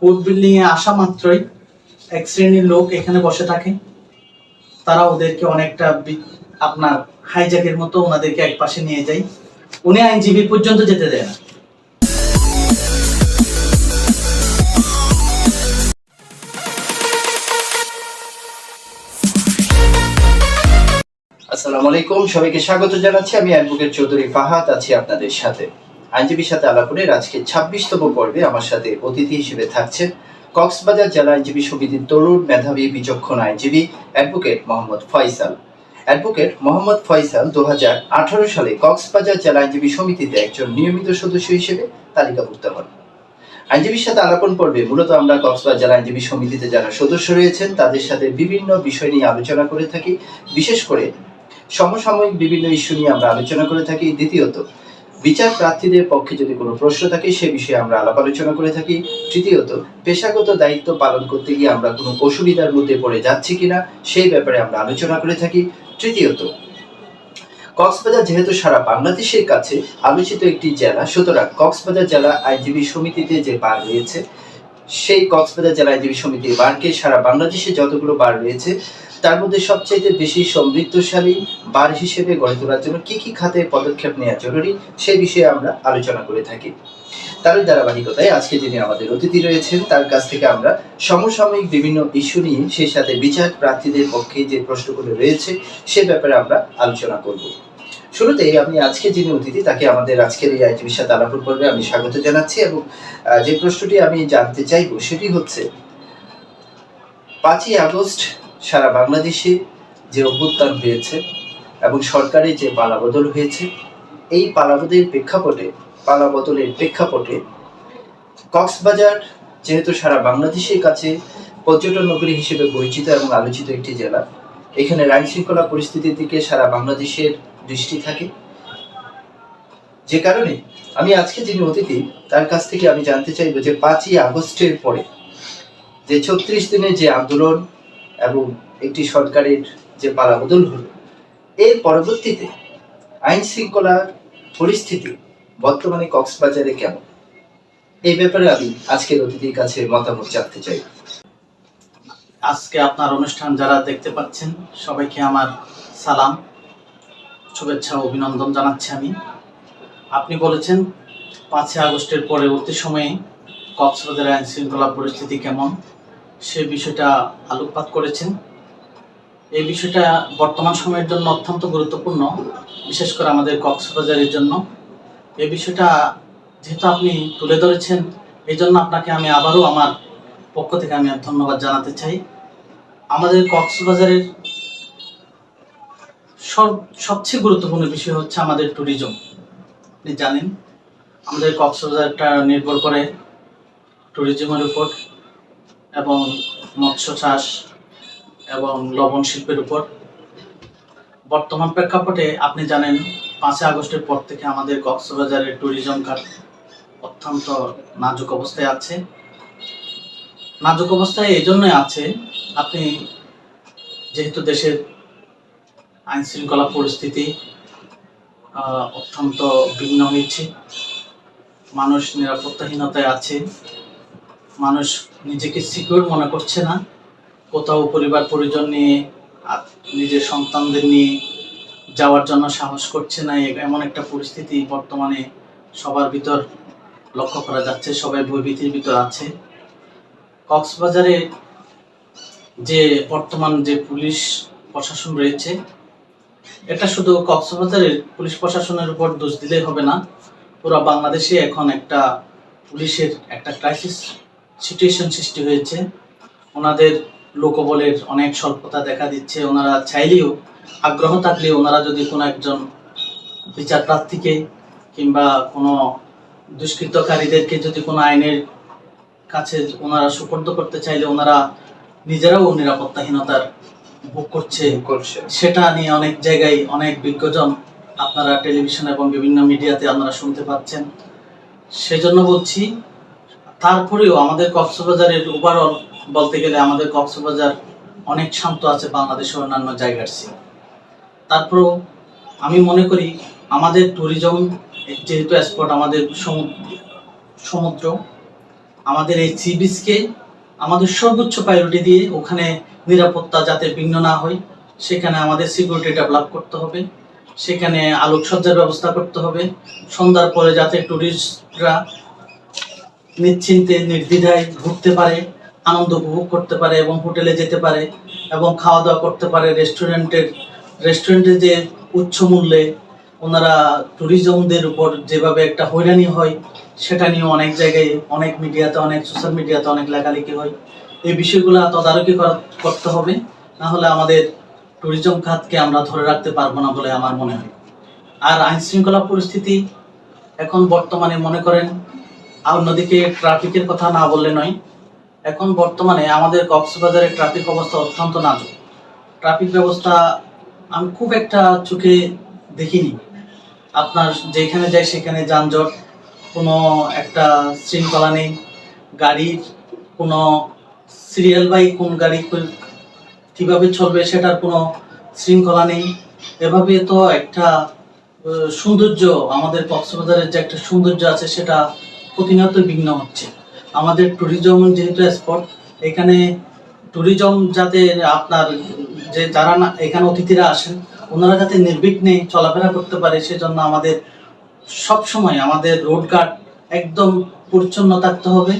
Court building এ আসা মাত্রই এক শ্রেণীর লোক এখানে বসে থাকে। তারা ওদেরকে অনেকটা আপনার হাইজ্যাকের মতো ওনাদেরকে এক পাশে নিয়ে যায়। উনি আইনজীবী পর্যন্ত যেতে দেয় না। আসসালামু আলাইকুম, সবাইকে স্বাগত জানাচ্ছি। আমি অ্যাডভোকেট চৌধুরী ফাহাদ আছি আপনাদের সাথে। আইনজীবীর সাথে আলাপনের আজকে 26তম পর্বে আমার সাথে অতিথি হিসেবে থাকছেন কক্সবাজার জেলা আইনজীবী সমিতির তরুণ মেধাবী বিচক্ষণ আইনজীবী অ্যাডভোকেট মোহাম্মদ ফয়সাল। অ্যাডভোকেট মোহাম্মদ ফয়সাল 2018 সালে কক্সবাজার জেলা আইনজীবী সমিতিতে একজন নিয়মিত সদস্য হিসেবে তালিকাভুক্ত হন। আইনজীবীর সাথে আলাপন পর্বে মূলত আমরা কক্সবাজার জেলা আইনজীবী সমিতিতে যারা সদস্য রয়েছেন তাদের সাথে বিভিন্ন বিষয় নিয়ে আলোচনা করে থাকি। বিশেষ করে সমসাময়িক বিভিন্ন ইস্যু নিয়ে আমরা আলোচনা করে থাকি। দ্বিতীয়ত, বিচার প্রার্থীদের পক্ষে যদি কোনো প্রশ্ন থাকে সে বিষয়ে আমরা আলাপ আলোচনা করে থাকি। তৃতীয়ত, পেশাগত দায়িত্ব পালন করতে গিয়ে আমরা কোনো অসুবিধার মধ্যে পড়ে যাচ্ছি কিনা সেই ব্যাপারে আমরা আলোচনা করে থাকি। তৃতীয়ত, কক্সবাজার যেহেতু সারা বাংলাদেশের কাছে আলোচিত একটি জেলা, সুতরাং কক্সবাজার জেলা আইনজীবী সমিতিতে যে বার রয়েছে সেই কক্সবাজার জেলা আইনজীবী সমিতির বারকে সারা বাংলাদেশে যতগুলো বার রয়েছে তার মধ্যে সবচেয়ে বেশি সমৃদ্ধশালী বার হিসেবে গড়ে তোলার জন্য কি কি খাতে পদক্ষেপ নেওয়া জরুরি সেই বিষয়ে আমরা আলোচনা করে থাকি। তার ধারাবাহিকতায় আজকে যিনি আমাদের অতিথি রয়েছেন তার কাছ থেকে আমরা সমসাময়িক বিভিন্ন ইস্যু নিয়ে সেই সাথে বিচার প্রার্থীদের পক্ষে যে প্রশ্নগুলো রয়েছে সে ব্যাপারে আমরা আলোচনা করব। শুরুতেই আমি আজকে যিনি অতিথি তাকে আমাদের আজকের এই আইনজীবীর সাথে আলাপ পর্বে আমি স্বাগত জানাচ্ছি এবং যে প্রশ্নটি আমি জানতে চাইব সেটি হচ্ছে 5ই আগস্ট সারা বাংলাদেশে যে অভ্যুত্থান হয়েছে এবং সরকারের যে পালাবদল হয়েছে, এই পালাবদলের প্রেক্ষাপটে কক্সবাজার যেহেতু সারা বাংলাদেশের কাছে পর্যটন নগরী হিসেবে পরিচিত এবং আলোচিত একটি জেলা, এখানে আইন শৃঙ্খলা পরিস্থিতির দিকে সারা বাংলাদেশের দৃষ্টি থাকে। যে কারণে আমি আজকে যিনি অতিথি তার কাছ থেকে আমি জানতে চাইব যে 5ই আগস্টের পরে যে 36 দিনের যে আন্দোলন এবং একটি সরকারের যে পালাবদল হলো, এর পরবর্তীতে আইন শৃঙ্খলার পরিস্থিতি বর্তমানে কক্সবাজারে কেমন, এই ব্যাপারে আমি আজকের অতিথির কাছে মতামত জানতে চাই। আজকে আপনার অনুষ্ঠান যারা দেখতে পাচ্ছেন সবাইকে আমার সালাম, শুভেচ্ছা ও অভিনন্দন জানাচ্ছি আমি। আপনি বলেছেন 5ই আগস্টের পরবর্তী সময়ে কক্সবাজারের আইন শৃঙ্খলা পরিস্থিতি কেমন সে বিষয়টা আলোকপাত করেছেন। এই বিষয়টা বর্তমান সময়ের জন্য অত্যন্ত গুরুত্বপূর্ণ, বিশেষ করে আমাদের কক্সবাজারের জন্য। এই বিষয়টা যেহেতু আপনি তুলে ধরেছেন, এই জন্য আপনাকে আমি আবারও আমার পক্ষ থেকে আমি ধন্যবাদ জানাতে চাই। আমাদের কক্সবাজারের সবচেয়ে গুরুত্বপূর্ণ বিষয় হচ্ছে আমাদের ট্যুরিজম। আপনি জানেন আমাদের কক্সবাজারটা নির্ভর করে ট্যুরিজমের উপর এবং মৎস্য চাষ এবং লবণ শিল্পের উপর। বর্তমান প্রেক্ষাপটে আপনি জানেন 5ই আগস্টের পর থেকে আমাদের কক্সবাজারের ট্যুরিজম খাত অত্যন্ত নাজুক অবস্থায় আছে। নাজুক অবস্থায় এই জন্যই আছে, আপনি যেহেতু দেশের আইন শৃঙ্খলা পরিস্থিতি অত্যন্ত ভিন্ন হয়েছে, মানুষ নিরাপত্তাহীনতায় আছে, মানুষ নিজেকে সিকিউর মনে করছে না, কোথাও পরিবার পরিজন নিয়ে নিজের সন্তানদের নিয়ে যাওয়ার জন্য সাহস করছে না। এমন একটা পরিস্থিতি বর্তমানে সবার ভিতর লক্ষ্য করা যাচ্ছে, সবাই ভয়ভীতির ভিতর আছে। কক্সবাজারে যে বর্তমান যে পুলিশ প্রশাসন রয়েছে, এটা শুধু কক্সবাজারের পুলিশ প্রশাসনের উপর দোষ দিলেই হবে না, পুরো বাংলাদেশে এখন একটা পুলিশের একটা ক্রাইসিস সিচুয়েশন সৃষ্টি হয়েছে। ওনাদের লোকবলের অনেক স্বল্পতা দেখা দিচ্ছে। ওনারা চাইলেও, আগ্রহ থাকলে ওনারা যদি কোনো একজন বিচার প্রার্থীকে কিংবা কোনো দুষ্কৃতকারীদেরকে যদি কোনো আইনের কাছে ওনারা সুপর্দ করতে চাইলে ওনারা নিজেরাও নিরাপত্তাহীনতার ভোগ করছে। সেটা নিয়ে অনেক জায়গায় অনেক বিজ্ঞজন আপনারা টেলিভিশন এবং বিভিন্ন মিডিয়াতে আপনারা শুনতে পাচ্ছেন। সেজন্য বলছি, তারপরেও আমাদের কক্সবাজারের ওভারঅল বলতে গেলে আমাদের কক্সবাজার অনেক শান্ত আছে বাংলাদেশের অন্যান্য জায়গার চেয়ে। তারপরেও আমি মনে করি আমাদের ট্যুরিজম যেহেতু স্পট আমাদের সমুদ্র, আমাদের এই সি বিচকে আমাদের সর্বোচ্চ প্রায়োরিটি দিয়ে ওখানে নিরাপত্তা যাতে বিঘ্ন না হয় সেখানে আমাদের সিকিউরিটি ডেভেলপ করতে হবে, সেখানে আলোকসজ্জার ব্যবস্থা করতে হবে, সন্ধ্যার পরে যাতে টুরিস্টরা নিশ্চিন্তে নির্দ্বিধায় ঘুরতে পারে, আনন্দ উপভোগ করতে পারে এবং হোটেলে যেতে পারে এবং খাওয়া দাওয়া করতে পারে। রেস্টুরেন্টে যে উচ্চ মূল্যে ওনারা ট্যুরিজমদের উপর যেভাবে একটা হয়রানি হয় সেটা নিয়ে অনেক জায়গায়, অনেক মিডিয়াতে, অনেক সোশ্যাল মিডিয়াতে অনেক লেখালেখি হয়। এই বিষয়গুলো তদারকি করতে হবে, না হলে আমাদের ট্যুরিজম খাতকে আমরা ধরে রাখতে পারবো না বলে আমার মনে হয়। আর আইন শৃঙ্খলা পরিস্থিতি এখন বর্তমানে মনে করেন, আর অন্যদিকে ট্রাফিকের কথা না বললে নয়, এখন বর্তমানে আমাদের কক্সবাজারের ট্রাফিক অবস্থা অত্যন্ত নাজুক। ট্রাফিক ব্যবস্থা আমি খুব একটা চোখে দেখিনি। আপনার যেখানে যাই সেখানে যানজট, কোনো একটা শৃঙ্খলা নেই, গাড়ির কোনো সিরিয়াল বাই কোন গাড়ি কিভাবে চলবে সেটার কোনো শৃঙ্খলা নেই। এভাবে তো একটা সৌন্দর্য, আমাদের কক্সবাজারের যে একটা সৌন্দর্য আছে সেটা প্রতিনিয়ত বিঘ্ন হচ্ছে। আমাদের ট্যুরিজম যেহেতু স্পট, এখানে ট্যুরিজম যাতে আপনার যে যারা না এখানে অতিথিরা আসেন ওনারা যাতে নির্বিঘ্নে চলাফেরা করতে পারে সেজন্য আমাদের সবসময় আমাদের রোডঘাট একদম পরিচ্ছন্ন থাকতে হবে।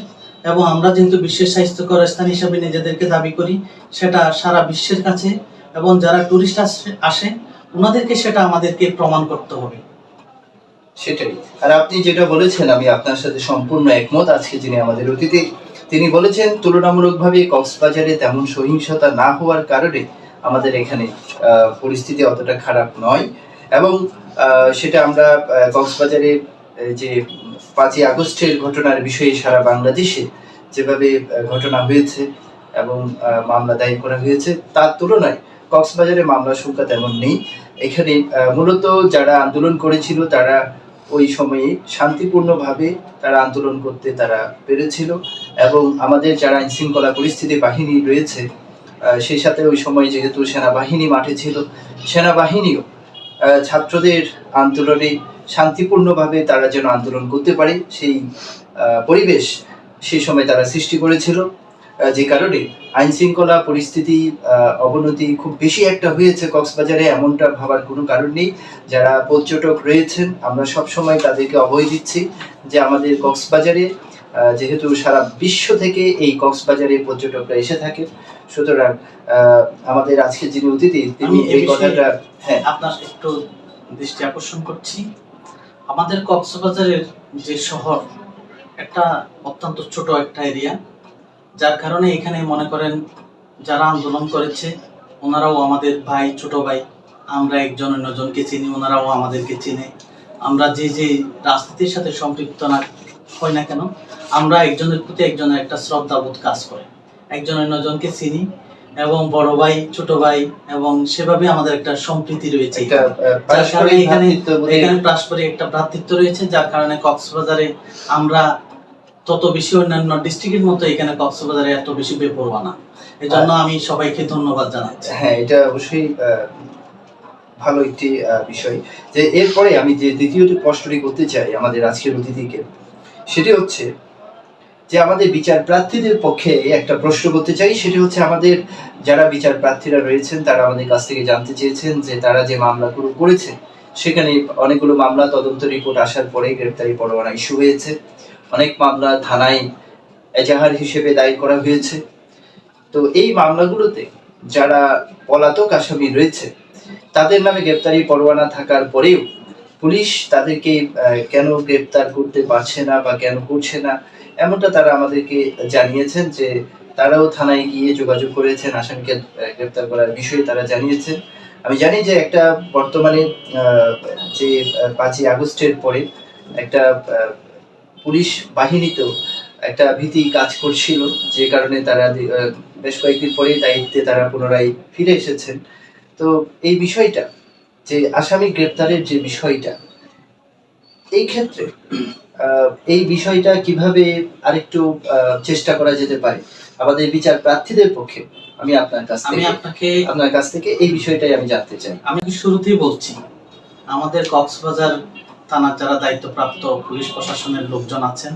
এবং আমরা যেহেতু বিশ্বের স্বাস্থ্যকর স্থান হিসাবে নিজেদেরকে দাবি করি, সেটা সারা বিশ্বের কাছে এবং যারা টুরিস্ট আসে ওনাদেরকে সেটা আমাদেরকে প্রমাণ করতে হবে। সেটাই। আর আপনি যেটা বলেছেন আমি আপনার সাথে সম্পূর্ণ একমত। আজকে যিনি আমাদের অতিথি তিনি বলেছেন তুলনামূলকভাবে কক্সবাজারে তেমন সহিংসতা না হওয়ার কারণে আমাদের এখানে পরিস্থিতি অতটা খারাপ নয়। এবং সেটা আমরা কক্সবাজারে যে 5ই আগস্টের ঘটনার বিষয়ে সারা বাংলাদেশে যেভাবে ঘটনা হয়েছে এবং মামলা দায়ের করা হয়েছে তার তুলনায় কক্সবাজারে মামলার সংখ্যা তেমন নেই। এখানে মূলত যারা আন্দোলন করেছিল তারা ওই সময়ে শান্তিপূর্ণভাবে তারা আন্দোলন করতে তারা পেরেছিল এবং আমাদের যারা আইন শৃঙ্খলা পরিস্থিতি বাহিনী রয়েছে সেই সাথে ওই সময় যেহেতু সেনাবাহিনী মাঠে ছিল, সেনাবাহিনীও ছাত্রদের আন্দোলনে শান্তিপূর্ণভাবে তারা যেন আন্দোলন করতে পারে সেই পরিবেশ সেই সময় তারা সৃষ্টি করেছিল, যে কারণে আইন শৃঙ্খলা পরিস্থিতি অবনতি খুব বেশি একটা হয়েছে কক্সবাজারে এমনটা ভাবার কোনো কারণ নেই। যারা পর্যটক রয়েছেন আমরা সব সময় তাদেরকে অভয় দিচ্ছি যে আমাদের কক্সবাজারে যেহেতু সারা বিশ্ব থেকে এই কক্সবাজারে পর্যটকরা এসে থাকে, সুতরাং আমাদের আজকে যিনি অতিথি তিনি এই কথাটা আপনার একটু দৃষ্টি আকর্ষণ করছি। আমাদের কক্সবাজারের যে শহর একটা অত্যন্ত ছোট একটা এরিয়া, যার কারণে এখানে মনে করেন যারা আন্দোলন করেছে ওনারাও আমাদের ভাই, ছোট ভাই। আমরা একজন অন্যজনকে চিনি, ওনারাও আমাদেরকে চিনে। আমরা যে যে রাজনীতির সাথে সম্পৃক্ত না হয় না কেন, আমরা একজনের প্রতি একজনের একটা শ্রদ্ধাবোধ কাজ করে, একজন অন্যজনকে চিনি এবং বড় ভাই, ছোট ভাই, এবং সেভাবে আমাদের একটা সম্প্রীতি রয়েছে। এখানে পারস্পরিক একটা ভ্রাতৃত্ব রয়েছে, যার কারণে কক্সবাজারে আমরা তত বেশি অন্যান্য ডিস্ট্রিক্টের মতো এখানে কক্সবাজারে এত বেশি বেপরোয়া না। এজন্য আমি সবাইকে ধন্যবাদ জানাচ্ছি। হ্যাঁ, এটা অবশ্যই ভালো একটি বিষয়। যে এরপরে আমি যে দ্বিতীয় প্রশ্নটি করতে চাই আমাদের আজকের অতিথিকে, সেটি হচ্ছে যে আমাদের বিচার প্রার্থীদের পক্ষে একটা প্রশ্ন করতে চাই। সেটি হচ্ছে আমাদের যারা বিচার প্রার্থীরা রয়েছেন তারা আমাদের কাছ থেকে জানতে চেয়েছেন যে তারা যে মামলাগুলো করেছে সেখানে অনেকগুলো মামলা তদন্ত রিপোর্ট আসার পরে গ্রেপ্তারি পরোয়ানা ইস্যু হয়েছে, অনেক মামলা থানায় এজাহার হিসেবে দায়ের করা হয়েছে। তো এই মামলাগুলোতে যারা পলাতক আসামি রয়েছে তাদের নামে গ্রেপ্তারি পরোয়ানা থাকার পরেও পুলিশ তাদেরকে কেন গ্রেপ্তার করতে পারছে না বা কেন করছে না এমনটা তারা আমাদেরকে জানিয়েছেন যে তারাও থানায় গিয়ে যোগাযোগ করেছেন, আসামিকে গ্রেপ্তার করার বিষয়ে তারা জানিয়েছেন। আমি জানি যে একটা বর্তমানে যে 5ই আগস্টের পরে একটা পুলিশ বাহিনীতেও একটা ভীতি কাজ করছিল, যে কারণে তারা বেশ কয়েকদিন পরেই দায়িত্বে তারা পুনরায় ফিরে এসেছেন। তো এই বিষয়টা যে আসামি গ্রেপ্তারের যে বিষয়টা, এই ক্ষেত্রে এই বিষয়টা কিভাবে আরেকটু চেষ্টা করা যেতে পারে আমাদের বিচার প্রার্থীদের পক্ষে, আমি আপনার কাছ থেকে এই বিষয়টাই আমি জানতে চাই। আমি শুরুতেই বলছি, আমাদের কক্সবাজার থানার যারা দায়িত্বপ্রাপ্ত পুলিশ প্রশাসনের লোকজন আছেন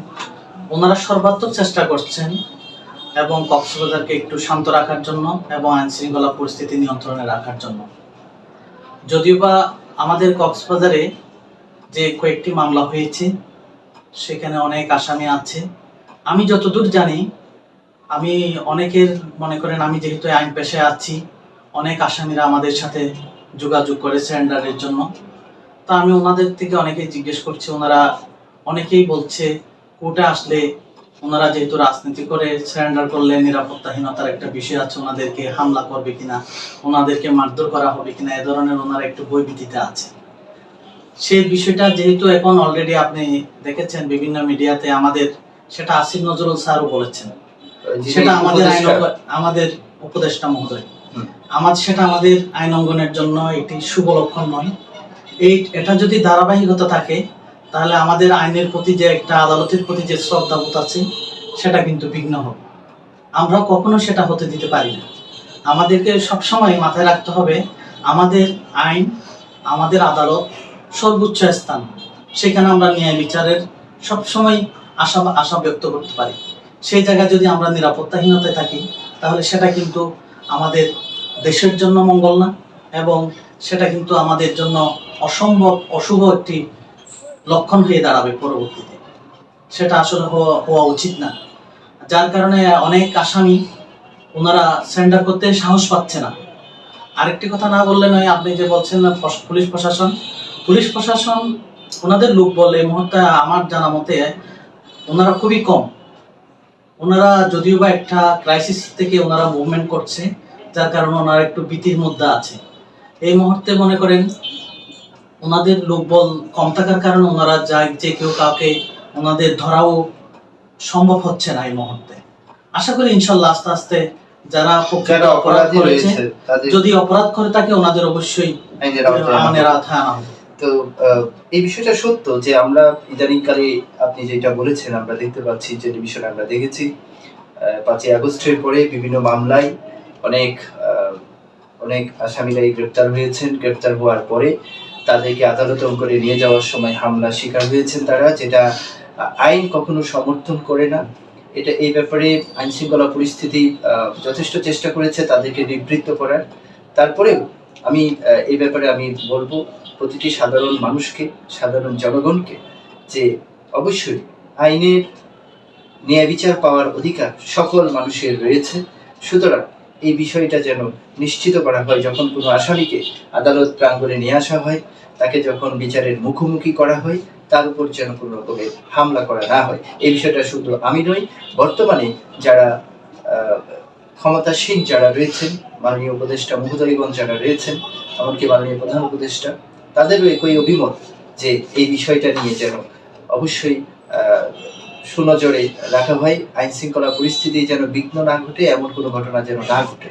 ওনারা সর্বাত্মক চেষ্টা করছেন এবং কক্সবাজারকে একটু শান্ত রাখার জন্য এবং আইন শৃঙ্খলা পরিস্থিতি নিয়ন্ত্রণে রাখার জন্য। যদিও বা আমাদের কক্সবাজারে যে কয়েকটি মামলা হয়েছে সেখানে অনেক আসামি আছে, আমি যতদূর জানি, আমি অনেকের মনে করেন আমি যেহেতু আইন পেশায় আছি, অনেক আসামিরা আমাদের সাথে যোগাযোগ করে সারেন্ডারের জন্য। তা আমি ওনাদের থেকে অনেকেই জিজ্ঞেস করছি, ওনারা অনেকেই বলছে কোর্টে আসলে ওনারা যেহেতু রাজনীতি করে সারেন্ডার করলে নিরাপত্তাহীনতার একটা বিষয় আছে, ওনাদেরকে হামলা করবে কিনা, ওনাদেরকে মারধর করা হবে কিনা, এ ধরনের ওনারা একটু ভয়ভীতিতে আছে। সেই বিষয়টা যেহেতু এখন অলরেডি আপনি দেখেছেন বিভিন্ন মিডিয়াতে, আমাদের সেটা আসিফ নজরুল স্যারও বলেছেন, সেটা আমাদের উপদেষ্টা মহোদয়, সেটা আমাদের আইন অঙ্গনের জন্য একটি শুভ লক্ষণ নয়। এটা যদি ধারাবাহিকতা থাকে তাহলে আমাদের আইনের প্রতি যে একটা, আদালতের প্রতি যে শ্রদ্ধাবোধ আছে সেটা কিন্তু বিঘ্ন হবে। আমরা কখনো সেটা হতে দিতে পারি না। আমাদেরকে সবসময় মাথায় রাখতে হবে আমাদের আইন, আমাদের আদালত সর্বোচ্চ স্থান, সেখানে আমরা ন্যায় বিচারের সবসময় আশা ব্যক্ত করতে পারি। সেই জায়গায় যদি আমরা নিরাপত্তাহীনতায় থাকি তাহলে সেটা কিন্তু আমাদের দেশের জন্য মঙ্গল না, এবং সেটা কিন্তু আমাদের জন্য অসম্ভব অশুভ একটি লক্ষণ হয়ে দাঁড়াবে পরবর্তীতে। সেটা আসলে হওয়া উচিত না। যার কারণে অনেক আসামি ওনারা সারেন্ডার করতে সাহস পাচ্ছে না। আরেকটি কথা না বললে নয়, আপনি যে বলছেন না পুলিশ প্রশাসন ওনাদের লোক বলে এই মুহূর্তে আমার জানা মতে ওনারা খুবই কম। ওনারা যদিও বা একটা ক্রাইসিস থেকে ওনারা মুভমেন্ট করছে, যার কারণে ওনারা একটু ভীতির মধ্যে আছে। এই মুহূর্তে মনে করেন ওনাদের লোকবল কম থাকার কারণে ওনারা যে কেউ কাউকে ওনাদের ধরাও সম্ভব হচ্ছে না এই মুহূর্তে। আশা করি ইনশাল্লাহ আস্তে আস্তে যারা অপরাধ করেছে, যদি অপরাধ করে থাকে ওনাদের অবশ্যই আইনের আওতায় আনা হবে। তো এই বিষয়টা সত্য যে আমরা ইদানিংকালে আপনি যেটা বলেছেন আমরা দেখতে পাচ্ছি, যে বিষয়টা আমরা দেখেছি 5ই আগস্টের পরে বিভিন্ন মামলায় অনেক আসামিরাই গ্রেপ্তার হয়েছেন। গ্রেপ্তার হওয়ার পরে তাদেরকে আদালতে করে নিয়ে যাওয়ার সময় হামলা শিকার হয়েছেন তারা, যেটা আইন কখনো সমর্থন করে না। এই ব্যাপারে আইন শৃঙ্খলা পরিস্থিতি যথেষ্ট চেষ্টা করেছে তাদেরকে নিবৃত্ত করার। তারপরেও আমি এই ব্যাপারে আমি বলবো প্রতিটি সাধারণ মানুষকে, সাধারণ জনগণকে, যে অবশ্যই আইনের ন্যায় বিচার পাওয়ার অধিকার সকল মানুষের রয়েছে। সুতরাং এই বিষয়টা যেন নিশ্চিত করা হয়, যখন কোনো আসামিকে আদালত প্রাঙ্গণে নিয়ে আসা হয়, তাকে যখন বিচারের মুখোমুখি করা হয়, তার উপর যেন কোনো রকমের হামলা করা না হয়। এই বিষয়টা শুধু আমি নই, বর্তমানে যারা ক্ষমতাসীন যারা রয়েছেন, মাননীয় উপদেষ্টা মহোদয়গণ যারা রয়েছেন, এমনকি মাননীয় প্রধান উপদেষ্টা, তাদেরও একই অভিমত যে এই বিষয়টা নিয়ে যেন অবশ্যই সুনজরে রাখা হয়, আইন শৃঙ্খলা পরিস্থিতি যেন বিঘ্ন না ঘটে, এমন কোনো ঘটনা যেন না ঘটে।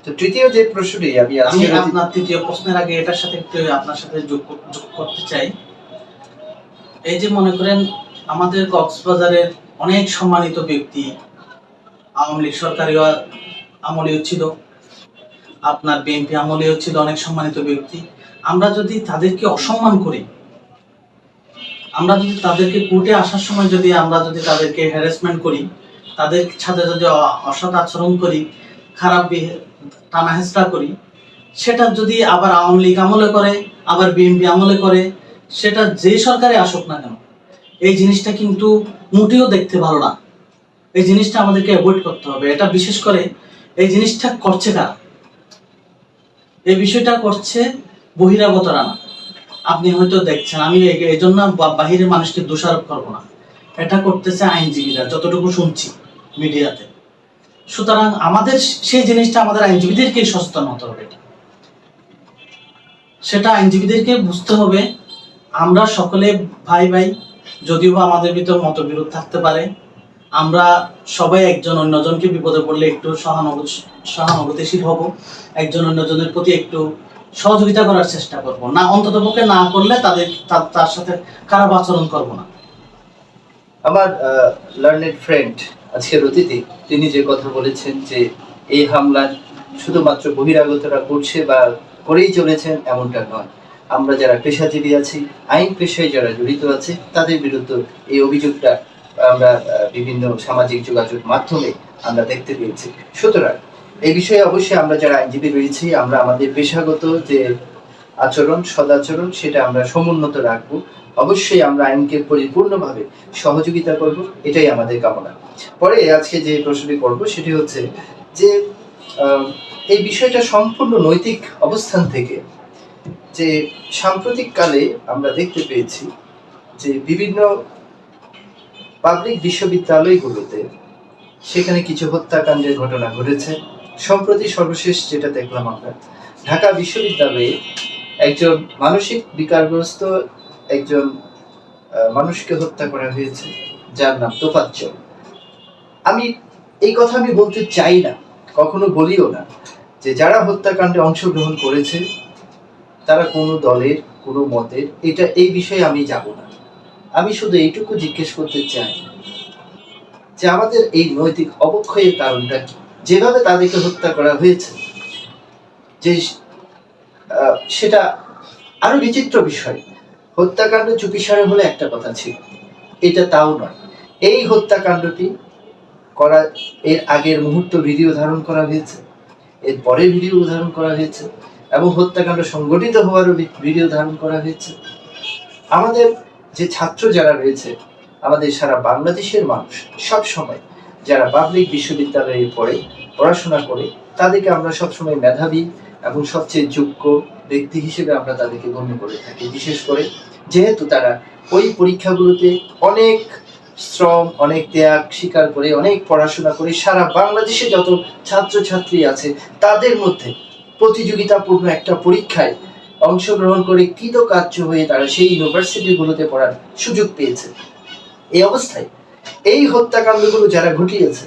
তো তৃতীয় যে প্রশ্নটি আমি আপনার তৃতীয় প্রশ্নের আগে এটার সাথে একটু আপনার সাথে যোগ করতে চাই। এই যে মনে করেন আমাদের কক্সবাজারের অনেক সম্মানিত ব্যক্তি আওয়ামী লীগ সরকারি আমলেও ছিল, আপনার বিএনপি আমলেও ছিল, অনেক সম্মানিত ব্যক্তি। আমরা যদি তাদেরকে অসম্মান করি, আমরা যদি তাদেরকে কোর্টে আসার সময় আমরা যদি তাদেরকে হ্যারাসমেন্ট করি, তাদের সাথে যদি অসৎ আচরণ করি, খারাপ টানাহেঁচড়া করি, সেটা যদি আবার আওয়ামী লীগ আমলে করে, আবার বিএনপি আমলে করে, সেটা যে সরকারে আসুক না কেন, এই জিনিসটা কিন্তু মোটেও দেখতে ভালো না। এই জিনিসটা আমাদেরকে অ্যাভয়েড করতে হবে। এটা বিশেষ করে এই জিনিসটা করছে কারা? এই বিষয়টা করছে বহিরাগতরা না। আপনি হয়তো দেখছেন, আমি এই জন্য বাহিরের মানুষকে দোষারোপ করবো না, এটা করতেছে আইনজীবীরা, যতটুকু শুনছি মিডিয়াতে। সুতরাং আমাদের সেই জিনিসটা আমাদের আইনজীবীদেরকে সচেতন হতে হবে। সেটা আইনজীবীদেরকে বুঝতে হবে আমরা সকলে ভাই ভাই, যদিও আমাদের ভিতর মতবিরোধ থাকতে পারে, আমরা সবাই একজন অন্যজনকে বিপদে পড়লে একটু সহানুভূতিশীল হব, একজন অন্যজনের প্রতি একটু সহযোগিতা করার চেষ্টা করব না, অন্ততপক্ষে না করলে তার সাথে খারাপ আচরণ করব না। আমার লার্নেড ফ্রেন্ড, আজকের অতিথি, তিনি যে কথা বলেছেন যে এই হামলা শুধুমাত্র বহিরাগতরা করছে বা করেই চলেছেন এমনটা নয়। আমরা যারা পেশাজীবী আছি, আইন পেশায় যারা জড়িত আছে, তাদের বিরুদ্ধে এই অভিযোগটা আমরা বিভিন্ন সামাজিক যোগাযোগ মাধ্যমে আমরা দেখতে পেয়েছি। সুতরাং এই বিষয়ে অবশ্যই আমরা যারা আইনজীবী রয়েছি, আমরা আমাদের পেশাগত যে আচরণ, সদাচরণ, সেটা আমরা সমুন্নত রাখবো। অবশ্যই আমরা আইনকে পরিপূর্ণভাবে সহযোগিতা করব, এটাই আমাদের কামনা। পরে আজকে যে প্রশ্নটি করব সেটি হচ্ছে যে এই বিষয়টা সম্পূর্ণ নৈতিক অবস্থান থেকে, যে সাম্প্রতিক কালে আমরা দেখতে পেয়েছি যে বিভিন্ন পাবলিক বিশ্ববিদ্যালয়গুলোতে সেখানে কিছু হত্যাকাণ্ডের ঘটনা ঘটেছে। সম্প্রতি সর্বশেষ যেটা দেখলাম আমরা, ঢাকা বিশ্ববিদ্যালয়ে একজন মানসিক বিকারগ্রস্ত একজন মানুষকে হত্যা করা হয়েছে, যার নাম তোফাজ্জল। আমি এই কথা আমি বলতে চাই না, কখনো বলিও না, যে যারা হত্যাকাণ্ডে অংশগ্রহণ করেছে তারা কোনো দলের, কোনো মতের, এই বিষয়ে আমি যাব না। আমি শুধু এইটুকু জিজ্ঞেস করতে চাই যে আমাদের এই নৈতিক অবক্ষয়ের কারণটা কি? যেভাবে তাদেরকে হত্যা করা হয়েছে, যে সেটা আরো বিচিত্র বিষয়। হত্যাকাণ্ড চুপিসারে হলে একটা কথা ছিল, এটা তাও নয়। এই হত্যাকাণ্ডটি করা এর আগের মুহূর্ত ভিডিও ধারণ করা হয়েছে, এর পরের ভিডিও ধারণ করা হয়েছে, এবং হত্যাকাণ্ড সংগঠিত হওয়ারও ভিডিও ধারণ করা হয়েছে। আমাদের যে ছাত্র যারা রয়েছে, আমাদের সারা বাংলাদেশের মানুষ সব সময় যারা পাবলিক বিশ্ববিদ্যালয়ে পড়াশোনা করে, তাদেরকে আমরা সবসময় মেধাবী এবং সবচেয়ে যোগ্য ব্যক্তি হিসেবে আমরা তাদেরকে গণ্য করে থাকি। বিশেষ করে যেহেতু তারা ওই পরীক্ষাগুলোতে অনেক শ্রম, অনেক ত্যাগ স্বীকার করে, অনেক পড়াশোনা করে, সারা বাংলাদেশে যত ছাত্রছাত্রী আছে তাদের মধ্যে প্রতিযোগিতাপূর্ণ একটা পরীক্ষায় অংশগ্রহণ করে কৃতকার্য হয়ে তারা সেই ইউনিভার্সিটিগুলোতে পড়ার সুযোগ পেয়েছে। এই অবস্থায় এই হত্যাকাণ্ডগুলো যারা ঘটিয়েছে,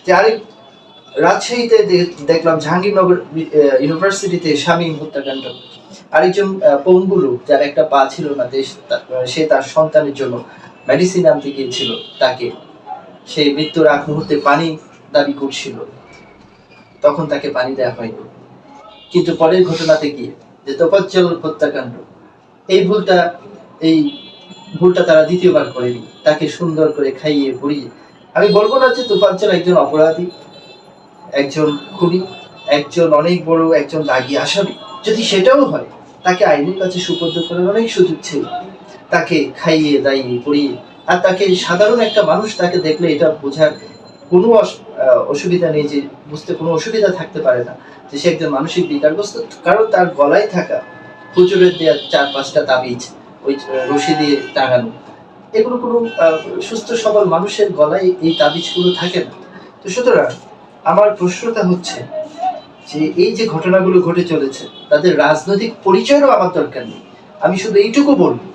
যে আরেক রাজশাহীতে দেখলাম জাহাঙ্গীরনগর ইউনিভার্সিটিতে শামীম হত্যাকাণ্ড, আরেকজন পঙ্গু লোক যার একটা পা ছিল না, সে তার সন্তানের জন্য মেডিসিন আনতে গিয়েছিল, তাকে সেই মৃত্যুর আগ মুহূর্তে পানি দাবি করছিল, তখন তাকে পানি দেওয়া হয়নি। কিন্তু পরের ঘটনাতে গিয়ে যে তোফাজ্জল হত্যাকাণ্ড, এই ভুলটা তারা দ্বিতীয়বার করেনি, তাকে সুন্দর করে খাইয়ে পড়িয়ে। আমি বলবো না যে তোফাজ্জল একজন অপরাধী, একজন খুনি, একজন অনেক বড় একজন দাগী আসামি। যদি সেটাও হয়, তাকে আইনের কাছে সুপর্দ করার অনেক সুযোগ ছিল, তাকে খাইয়ে দাইয়ে পড়িয়ে। আর তাকে সাধারণ একটা মানুষ তাকে দেখলে এটা বোঝার কোনো অসুবিধা নেই, যে বুঝতে কোনো অসুবিধা থাকতে পারে না যে সে একজন মানসিক বিকারগ্রস্ত। কারণ তার গলায় থাকা হুজুরের দেওয়া 4-5টা তাবিজ, ওই রশি দিয়ে টাঙানো, এগুলো কোনো সুস্থ সবল মানুষের গলায় এই তাবিজগুলো থাকে না। তো সুতরাং আমার প্রশ্নটা হচ্ছে যে এই যে ঘটনাগুলো ঘটে চলেছে, তাদের রাজনৈতিক পরিচয়েরও আমার দরকার নেই। আমি শুধু এইটুকু বলবো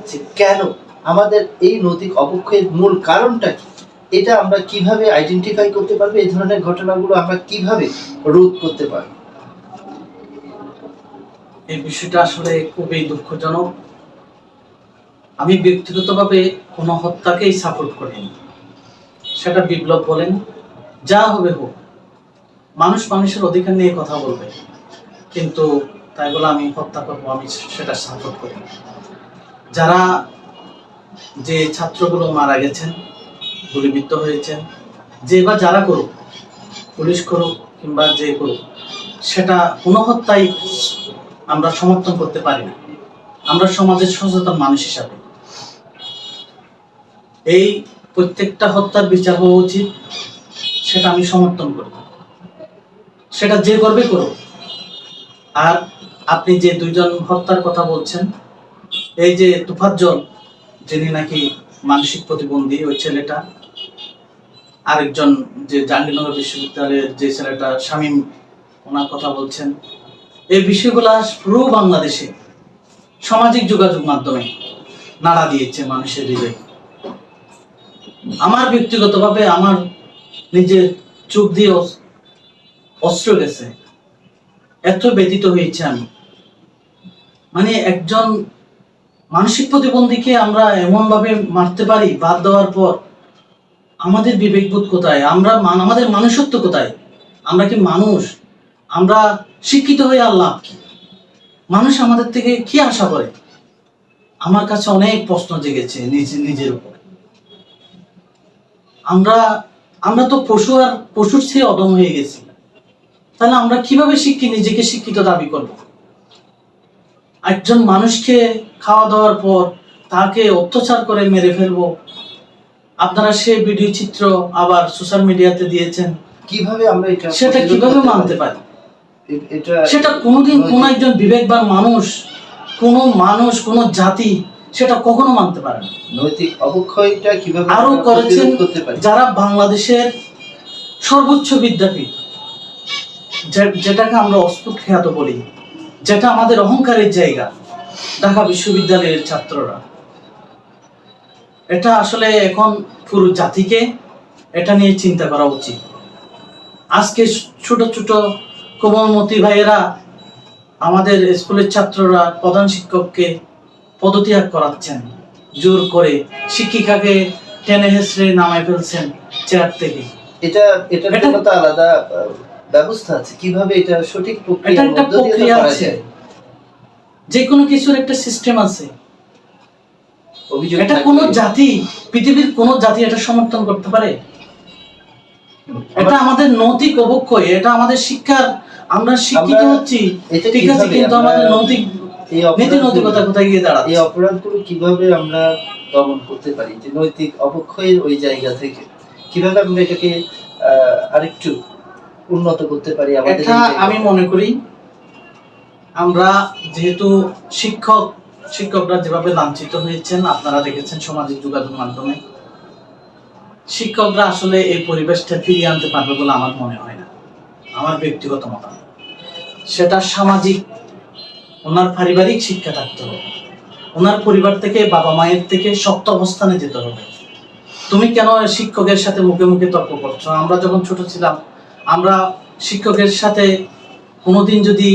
যে কেন আমাদের এই নৈতিক অবক্ষয়ের মূল কারণটা কি, এটা আমরা কিভাবে আইডেন্টিফাই করতে পারবো, এই ধরনের ঘটনাগুলো আমরা কিভাবে রোধ করতে পারবো। এই বিষয়টা আসলে খুবই দুঃখজনক। আমি ব্যক্তিগতভাবে কোনো হত্যাকেই সাপোর্ট করিনি, সেটা বিপ্লব বলেন, যা হবে হোক, মানুষ মানুষের অধিকার নিয়ে কথা বলবে, কিন্তু তাই বলে আমি হত্যা করবো, আমি সেটা সাপোর্ট করি। যারা যে ছাত্রগুলো মারা গেছেন, গুলিবিদ্ধ হয়েছেন, যে বা যারা করুক, পুলিশ করুক কিংবা যে করুক, সেটা কোনো হত্যাই আমরা সমর্থন করতে পারি না। আমরা সমাজের সচেতন মানুষ হিসাবে এই প্রত্যেকটা হত্যার বিচার হওয়া উচিত, সেটা আমি সমর্থন করি। সেটা যে করবে করুক। আর আপনি যে দুইজন হত্যার কথা বলছেন, এই যে তোফাজ্জল, যিনি নাকি মানসিক প্রতিবন্ধী, ওই ছেলেটা, আরেকজন যে জাহাঙ্গীরনগর বিশ্ববিদ্যালয়ের যে ছেলেটা শামীম, ওনার কথা বলছেন, এই বিষয়গুলা পুরো বাংলাদেশে সামাজিক যোগাযোগ মাধ্যমে নাড়া দিয়েছে মানুষের হৃদয়ে। আমার ব্যক্তিগতভাবে আমার নিজের চোখ দিয়ে অস্ত্র গেছে, এত ব্যথিত হয়েছে আমি। মানে একজন মানসিক প্রতিবন্ধীকে আমরা এমন ভাবে মারতে পারি বাদ দেওয়ার পর, আমাদের বিবেকবোধ কোথায়? আমাদের মানুষত্ব কোথায়? আমরা কি মানুষ? আমরা শিক্ষিত হয়ে আল্লাহ কি? মানুষ আমাদের থেকে কি আশা করে? আমার কাছে অনেক প্রশ্ন জেগেছে নিজের উপর। আমরা আমরা তো পশুর চেয়ে অদম হয়ে গেছি। তাহলে আমরা কিভাবে নিজেকে শিক্ষিত দাবি করব? একজন মানুষকে খাওয়া দাওয়ার পর তাকে অত্যাচার করে মেরে ফেলবো। আপনারা সেই ভিডিও চিত্র আবার সোশ্যাল মিডিয়াতে দিয়েছেন। কিভাবে আমরা এটা সেটা কিভাবে মানতে পারি? সেটা কোনোদিন কোন একজন বিবেকবান মানুষ, কোন জাতি সেটা কখনো মানতে পারে না। নৈতিক অবক্ষয়টা কিভাবে আরো করেছেন করতে পারি? যারা বাংলাদেশের সর্বোচ্চ বিদ্যাপীঠ, যেটাকে আমরা অক্সফোর্ড খ্যাত বলি, যেটা আমাদের অহংকারের জায়গা, ঢাকা বিশ্ববিদ্যালয়ের ছাত্ররা, এটা আসলে এখন পুরো জাতিকে এটা নিয়ে চিন্তা করা উচিত। আজকে ছোট ছোট কোমলমতি ভাইয়েরা, আমাদের স্কুলের ছাত্ররা প্রধান শিক্ষককে পদত্যাগ করাচ্ছেন জোর করে, শিক্ষিকাকে টেনে হেসড়ে নামায় ফেলছেন চেয়ার থেকে। এটা তো আলাদা ব্যবস্থা আছে, কিভাবে এটা সঠিক এটা একটা প্রক্রিয়া আছে, যে কোনো কিছুর একটা সিস্টেম আছে। এটা কোন জাতি, পৃথিবীর কোন জাতি এটা সমর্থন করতে পারে? এটা আমাদের নৈতিক অবক্ষয়, এটা আমাদের শিক্ষার, আমরা শিক্ষিত হচ্ছি ঠিক আছে, কিন্তু আমাদের নৈতিক নীতি নৈতিকতা কোথায় গিয়ে দাঁড়াচ্ছে? এই অপরাধগুলো কিভাবে আমরা দমন করতে পারি, যে নৈতিক অবক্ষয়ের ওই জায়গা থেকে কিভাবে আমরা এটাকে আরেকটু উন্নত করতে পারি? এটা আমি মনে করি, আমরা যেহেতু শিক্ষকরা যেভাবে লাঞ্ছিত হয়েছেন, আপনারা দেখেছেন সামাজিক যোগাযোগ মাধ্যমে, শিক্ষকরা আসলে এই পরিবেশটা ফিরিয়ে আনতে পারবে বলে আমার মনে হয় না, আমার ব্যক্তিগত মতামত। সেটা সামাজিক, ওনার পারিবারিক শিক্ষা থাকতে হবে, ওনার পরিবার থেকে, বাবা মায়ের থেকে শক্ত অবস্থানে যেতে হবে। তুমি কেন শিক্ষকের সাথে মুখে মুখে তর্ক করছো? আমরা যখন ছোট ছিলাম, আমরা শিক্ষকের সাথে কোনোদিন যদি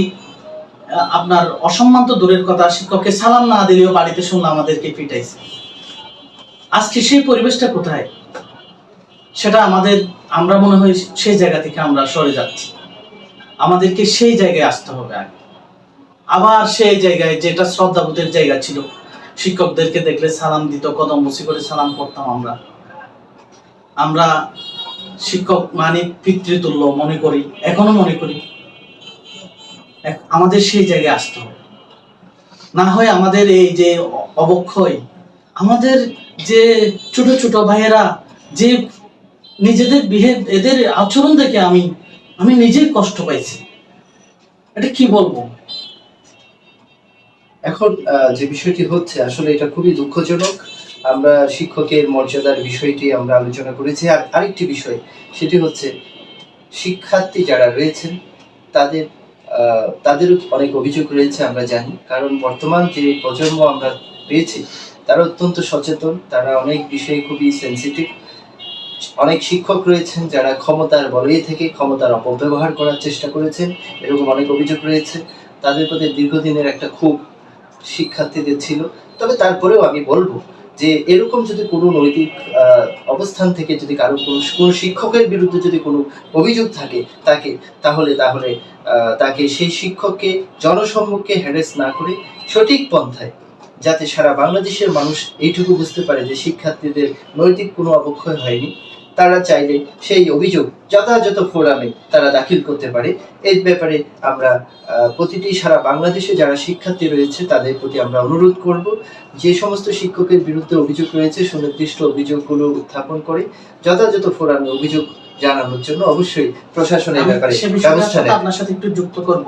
আপনার অসম্মান তো দূরের কথা, শিক্ষককে সালাম না দিলেও বাড়িতে শুনলে আমাদেরকে পিটাইছে। আজকে সেই পরিবেশটা কোথায়? সেটা আমরা মনে হয় সেই জায়গা থেকে আমরা সরে যাচ্ছি। আমাদেরকে সেই জায়গায় আসতে হবে আগে, আবার সেই জায়গায় যেটা শ্রদ্ধাবোধের জায়গা ছিল, শিক্ষকদেরকে দেখলে সালাম দিত, কদম বসি করে সালাম করতাম। আমরা শিক্ষক মানে পিতৃতুল্য মনে করি, এখনো মনে করি। আমাদের সেই জায়গায় আসতে হবে, না হয় আমাদের এই যে অবক্ষয়, আমাদের যে ছোট ছোট ভাইয়েরা যে নিজেদের এদের আচরণ দেখে আমি নিজেই কষ্ট পাইছি। এটা কি বলবো? এখন যে বিষয়টি হচ্ছে, আসলে এটা খুবই দুঃখজনক। আমরা শিক্ষকের মর্যাদার বিষয়টি আমরা আলোচনা করেছি। আর আরেকটি বিষয়, সেটি হচ্ছে শিক্ষার্থী যারা রয়েছেন তাদেরও অনেক অভিযোগ রয়েছে, আমরা জানি। কারণ বর্তমান যে প্রজন্ম আমরা পেয়েছি, তারা অত্যন্ত সচেতন, তারা অনেক বিষয়ে খুবই সেন্সিটিভ। অনেক শিক্ষক রয়েছেন যারা ক্ষমতার বলয়ে থেকে ক্ষমতার অপব্যবহার করার চেষ্টা করেছেন, এরকম অনেক অভিযোগ রয়েছে। তাদের প্রতি দীর্ঘদিনের একটা ক্ষোভ শিক্ষার্থীদের ছিল। তবে তারপরেও আমি বলবো যে এরকম যদি কোনো নৈতিক অবস্থান থেকে যদি কারো কোনো শিক্ষকের বিরুদ্ধে যদি কোনো অভিযোগ থাকে তাহলে তাকে সেই শিক্ষককে জনসম্মুখে হ্যারাস না করে সঠিক পন্থায়, যাতে সারা বাংলাদেশের মানুষ এইটুকু বুঝতে পারে যে শিক্ষার্থীদের নৈতিক কোনো অবক্ষয় হয়নি, তারা চাইলে সেই অভিযোগ যথাযথ ফোরামে তারা দাখিল করতে পারে। এই ব্যাপারে আমরা প্রতিটি সারা বাংলাদেশে যারা শিক্ষার্থী রয়েছে তাদের প্রতি আমরা অনুরোধ করব, যে সমস্ত শিক্ষকের বিরুদ্ধে অভিযোগ রয়েছে সুনির্দিষ্ট অভিযোগগুলো উত্থাপন করে যথাযথ ফোরামে অভিযোগ জানানোর জন্য অবশ্যই প্রশাসনের ব্যাপারে ব্যবস্থা নেবে। আপনার সাথে একটু যুক্ত করব,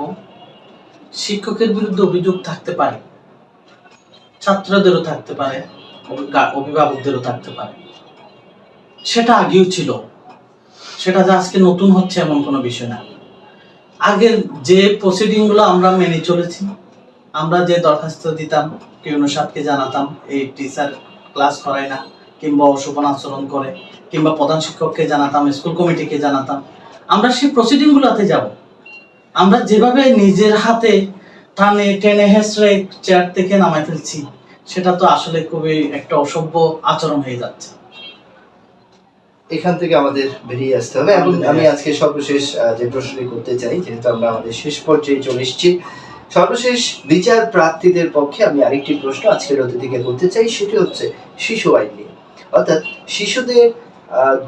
শিক্ষকের বিরুদ্ধে অভিযোগ থাকতে পারে, ছাত্রদেরও থাকতে পারে, অভিভাবকদেরও থাকতে পারে। সেটা আগেও ছিল, সেটা যে আজকে নতুন হচ্ছে এমন কোনো বিষয় না। আগের যে প্রসিডিং গুলো আমরা মেনে চলেছি, আমরা যে দরখাস্ত দিতাম, পিউনো সাহেবকে জানাতাম এই টিচার ক্লাস করায় না, কিংবা অশোভন আচরণ করে, কিংবা প্রধান শিক্ষককে জানাতাম, স্কুল কমিটিকে জানাতাম, আমরা সেই প্রসিডিং গুলোতে যাব। আমরা যেভাবে নিজের হাতে টেনে হেসড়ে চেয়ার থেকে নামাই ফেলছি, সেটা তো আসলে খুবই একটা অসভ্য আচরণ হয়ে যাচ্ছে। এখান থেকে আমাদের বেরিয়ে আসতে হবে। এবং আমি আজকে সর্বশেষ যে প্রশ্নটি করতে চাই, যেহেতু আমরা আমাদের শেষ পর্যায়ে চলে এসেছি, সর্বশেষ বিচার প্রার্থীদের পক্ষে আমি আরেকটি প্রশ্ন আজকের অতিথিকে করতে চাই, সেটি হচ্ছে শিশু আইন নিয়ে। অর্থাৎ শিশুদের আহ,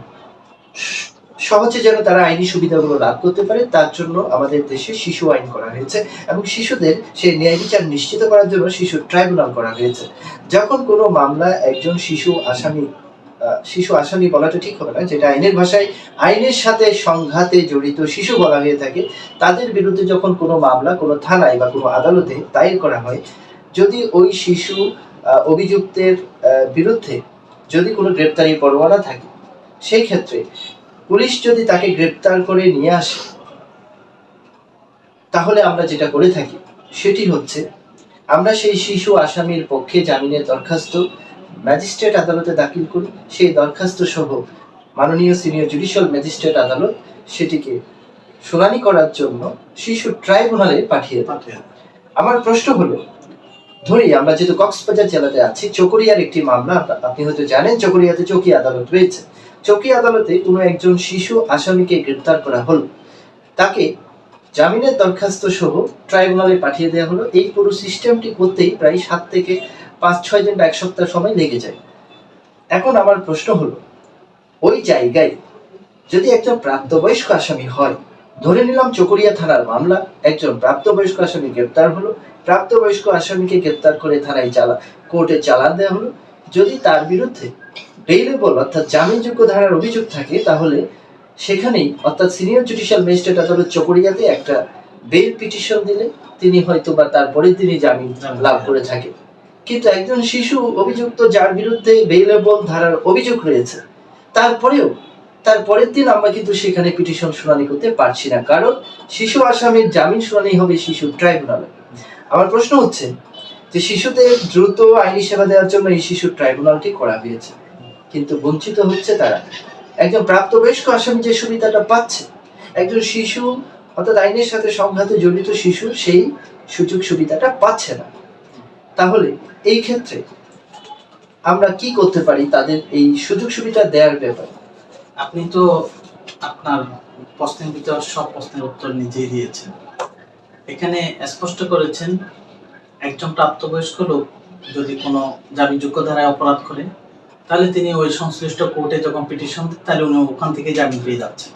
সহজে যেন তারা আইনি সুবিধাগুলো লাভ করতে পারে, তার জন্য আমাদের দেশে শিশু আইন করা হয়েছে এবং শিশুদের সেই ন্যায় বিচার নিশ্চিত করার জন্য শিশু ট্রাইব্যুনাল করা হয়েছে। যখন কোনো মামলা একজন শিশু আসামি বলাটা ঠিক হবে না, যেটা আইনের ভাষায় আইনের সাথে সংঘাতে জড়িত শিশু বলা হয়ে থাকে, তাদের বিরুদ্ধে যখন কোনো মামলা কোনো থানায় বা কোনো আদালতে দায়ের করা হয়, যদি ওই শিশু অভিযুক্তের বিরুদ্ধে যদি কোনো গ্রেপ্তারি পরোয়ানা থাকে, সেই ক্ষেত্রে পুলিশ যদি তাকে গ্রেপ্তার করে নিয়ে আসে, তাহলে আমরা যেটা করে থাকি সেটি হচ্ছে আমরা সেই শিশু আসামির পক্ষে জামিনের দরখাস্ত ম্যাজিস্ট্রেট আদালতে দাখিল করি। সেই দরখাস্ত সহ মাননীয় সিনিয়র জুডিশিয়াল ম্যাজিস্ট্রেট আদালত সেটিকে শুনানি করার জন্য শিশু ট্রাইব্যুনালে পাঠিয়ে দেয়। আমার প্রশ্ন হলো, ধরি আমরা যেহেতু কক্সবাজার জেলাতে আছি, চকরিয়ার একটি মামলা, আপনি হয়তো জানেন চকরিয়াতে চৌকি আদালত রয়েছে। চৌকি আদালতে কোনো একজন শিশু আসামিকে গ্রেপ্তার করা হলো, তাকে জামিনের দরখাস্ত সহ ট্রাইব্যুনালে পাঠিয়ে দেওয়া হলো। এই পুরো সিস্টেমটি করতেই প্রায় 7 থেকে 5-6 দিন বা 1 সপ্তাহ সময় লেগে যায়। এখন আমার প্রশ্ন হলো, ওই জায়গায় যদি একজন প্রাপ্তবয়স্ক আসামি হয়, ধরে নিলাম চকরিয়া থানার মামলা, একজন প্রাপ্তবয়স্ক আসামি গ্রেপ্তার হলো, প্রাপ্তবয়স্ক আসামিকে গ্রেপ্তার করে থানায় কোর্টে চালান দেওয়া হলো, যদি তার বিরুদ্ধে বেইলেবল অর্থাৎ জামিনযোগ্য ধারার অভিযোগ থাকে, তাহলে সেখানেই অর্থাৎ সিনিয়র জুডিশিয়াল ম্যাজিস্ট্রেট আদালত চকরিয়াতে একটা বেল পিটিশন দিলে তিনি হয়তো বা তারপরের দিনই জামিন লাভ করে থাকে। কিন্তু একজন শিশু অভিযুক্ত যার বিরুদ্ধে বেইলেবল ধারার অভিযোগ রয়েছে, তারপরেও তার পরের দিন আমরা কিন্তু সেখানে পিটিশন শুনানি করতে পারছি না, কারণ শিশু আসামির জামিন শুনানি হবে শিশু ট্রাইব্যুনালে। আমার প্রশ্ন হচ্ছে যে শিশুদের দ্রুত আইনি সেবা দেওয়ার জন্য এই শিশু ট্রাইব্যুনালটি করা হয়েছে, কিন্তু বঞ্চিত হচ্ছে তারা। একজন প্রাপ্তবয়স্ক আসামি যে সুবিধাটা পাচ্ছে, একজন শিশু অর্থাৎ আইনের সাথে সংঘাতে জড়িত শিশু সেই সুযোগ সুবিধাটা পাচ্ছে না। তাহলে এই ক্ষেত্রে আমরা কি করতে পারি তাদের এই সুযোগ সুবিধা দেওয়ার ব্যাপারে? আপনি তো আপনার প্রশ্নের ভিতর সব প্রশ্নের উত্তর নিজেই দিয়েছেন। এখানে স্পষ্ট করেছেন একজন প্রাপ্তবয়স্ক লোক যদি কোনো জামিনযোগ্য ধারায় অপরাধ করে, তাহলে তিনি ওই সংশ্লিষ্ট কোর্টে যখন পিটিশন দেন, তাহলে উনি ওখান থেকে জামিন পেয়ে যাচ্ছেন।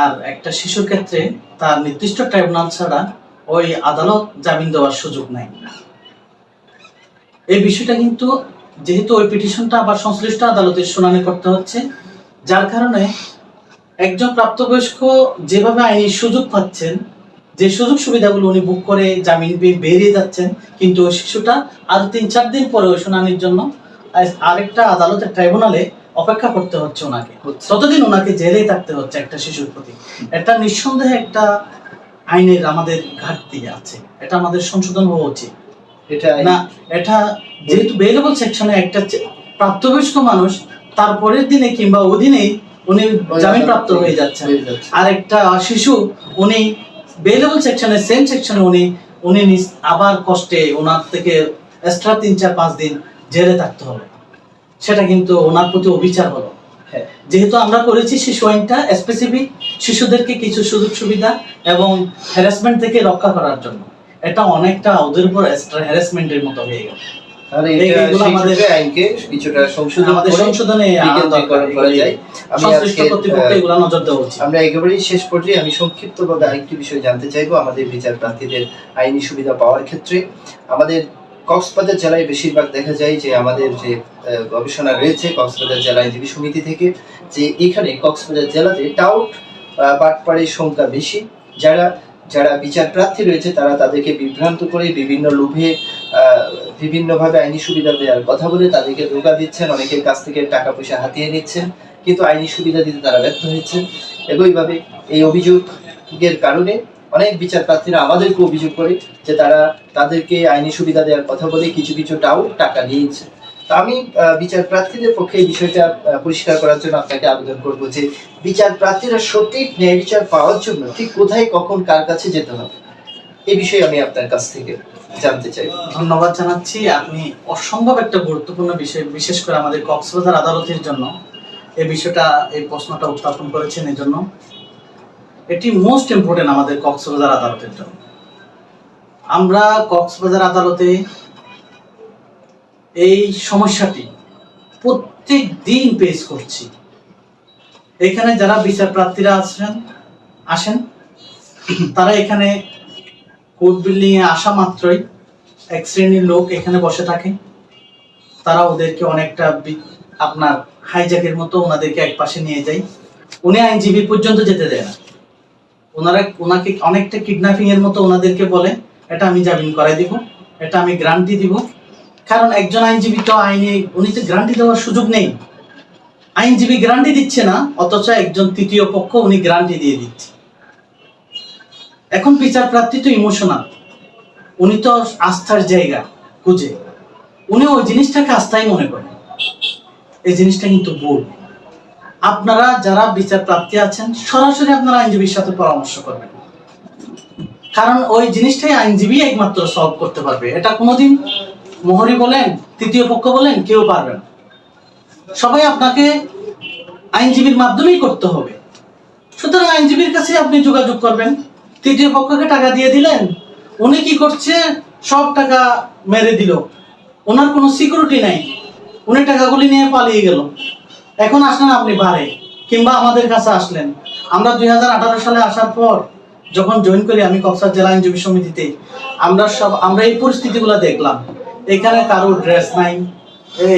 আর একটা শিশুর ক্ষেত্রে তার নির্দিষ্ট ট্রাইব্যুনাল ছাড়া ওই আদালত জামিন দেওয়ার সুযোগ নাই। এই বিষয়টা কিন্তু যেহেতু ওই পিটিশনটা আবার সংশ্লিষ্ট আদালতে শুনানি করতে হচ্ছে, যার কারণে একজন প্রাপ্তবয়স্ক যেভাবে আইনি সুযোগ পাচ্ছেন, যে সুযোগ সুবিধাগুলো উনি বুক করে জামিন পেয়ে বেরিয়ে যাচ্ছেন, কিন্তু ওই শিশুটা আর 3-4 দিন পরে ওই শুনানির জন্য আরেকটা আদালতের ট্রাইব্যুনালে অপেক্ষা করতে হচ্ছে ওনাকে, ততদিন ওনাকে জেলে থাকতে হচ্ছে একটা শিশুর প্রতি। এটা নিঃসন্দেহে একটা আইনের আমাদের ঘাটতি আছে, এটা আমাদের সংশোধন হওয়া উচিত। এটা না, এটা যেহেতু বেইলেবল সেকশনে একটা প্রাপ্তবয়স্ক মানুষ তারপরের দিনে কিংবা ওদিনেই উনি জামিন প্রাপ্ত হয়ে যাচ্ছেন, আর একটা শিশু উনি বেইলেবল সেকশনে সেম সেকশনে উনি আবার কষ্টে ওনার থেকে এক্সট্রা 3-4-5 দিন জেলে থাকতে হবে। সেটা কিন্তু ওনার প্রতি অবিচার হলো। যেহেতু আমরা করেছি শিশু আইনটা স্পেসিফিক শিশুদেরকে কিছু সুযোগ সুবিধা এবং হ্যারাসমেন্ট থেকে রক্ষা করার জন্য, এটা অনেকটা ওদের উপর এক্সট্রা হ্যারাসমেন্টের মতো হয়ে গেল। আমাদের আইনকে কিছুটা সংশোধনে করা যায়। আমরা একেবারেই শেষ পর্যায়ে আমি সংক্ষিপ্তভাবে আরেকটি বিষয় জানতে চাইবো। আমাদের বিচার প্রার্থীদের আইনি সুবিধা পাওয়ার ক্ষেত্রে আমাদের কক্সবাজার জেলায় বেশিরভাগ দেখা যায় যে আমাদের যে গবেষণা রয়েছে কক্সবাজার জেলা আইনজীবী সমিতি থেকে, যে এখানে কক্সবাজার জেলাতে টাউট বাটপাড়ের সংখ্যা বেশি। যারা বিচার প্রার্থী রয়েছে তারা তাদেরকে বিভ্রান্ত করে বিভিন্ন লোভে বিভিন্নভাবে আইনি সুবিধা দেওয়ার কথা বলে তাদেরকে ধোঁকা দিচ্ছেন, অনেকের কাছ থেকে টাকা পয়সা হাতিয়ে নিচ্ছেন, কিন্তু আইনি সুবিধা দিতে তারা ব্যর্থ হয়েছেন। একইভাবে এই অভিযোগের কারণে অনেক বিচার প্রার্থীরা আমাদেরকে অভিযোগ করে যে তারা তাদেরকে আইনি সুবিধা দেওয়ার কথা বলে কিছু টাকা নিয়েছে। তা আমি বিচার প্রার্থীদের পক্ষে এই বিষয়টা পরিষ্কার করার জন্য আপনাকে আবেদন করব যে বিচার প্রার্থীরা সঠিক ন্যায় বিচার পাওয়ার জন্য ঠিক কোথায় কখন কার কাছে যেতে হবে, এই বিষয়ে আমি আপনার কাছ থেকে জানতে চাই। ধন্যবাদ জানাচ্ছি। আপনি অসম্ভব একটা গুরুত্বপূর্ণ বিষয়, বিশেষ করে আমাদের কক্সবাজার আদালতের জন্য এই বিষয়টা, এই প্রশ্নটা উত্থাপন করেছেন। এই জন্য এটি মোস্ট ইম্পর্টেন্ট আমাদের কক্সবাজার আদালতের জন্য। আমরা কক্সবাজার আদালতে এই সমস্যাটি প্রত্যেক দিন পেশ করছি। এখানে যারা বিচার প্রার্থীরা আসেন তারা এখানে কোর্ট বিল্ডিং এ আসা মাত্রই এক শ্রেণীর লোক এখানে বসে থাকে। তারা ওদেরকে অনেকটা আপনার হাইজ্যাকের মতো ওনাদেরকে এক পাশে নিয়ে যায়। উনি আইনজীবী পর্যন্ত যেতে দেয় না। ওনাকে অনেকটা কিডন্যাপিং এর মতো ওনাদেরকে বলে, এটা আমি জামিন করাই দিব, এটা আমি গ্যারান্টি দিব। কারণ একজন আইনজীবী তো উনি তো গ্যারান্টি দেওয়ার সুযোগ নেই। আইনজীবী গ্যারান্টি দিচ্ছে না, অথচ একজন তৃতীয় পক্ষ উনি গ্যারান্টি দিয়ে দিচ্ছে। এখন বিচার প্রার্থী তো ইমোশনাল, উনি তো আস্থার জায়গা খুঁজে, উনি ওই জিনিসটাকে আস্থাই মনে করেন। এই জিনিসটা কিন্তু ভুল। আপনারা যারা বিচার প্রার্থী আছেন সরাসরি আপনারা আইনজীবীর সাথে পরামর্শ করবেন, কারণ ওই জিনিসটাই আইনজীবী একমাত্র সলভ করতে পারবে। এটা কোনোদিন মোহরি বলেন, তৃতীয় পক্ষ বলেন, কেউ পারবে না। সবাই আপনাকে আইনজীবীর মাধ্যমেই করতে হবে। সুতরাং আইনজীবীর কাছে আপনি যোগাযোগ করবেন। তৃতীয় পক্ষকে টাকা দিয়ে দিলেন, উনি কি করছে, সব টাকা মেরে দিল, ওনার কোনো সিকিউরিটি নাই, উনি টাকাগুলি নিয়ে পালিয়ে গেল। এখন আসলেন আপনি বারে, কিংবা আমাদের কাছে আসলেন। আমরা 2018 সালে আসার পর যখন জয়েন করি আমি কক্সবাজার জেলা আইনজীবী সমিতিতে, আমরা এই পরিস্থিতিগুলো দেখলাম। এখানে কারো ড্রেস নাই,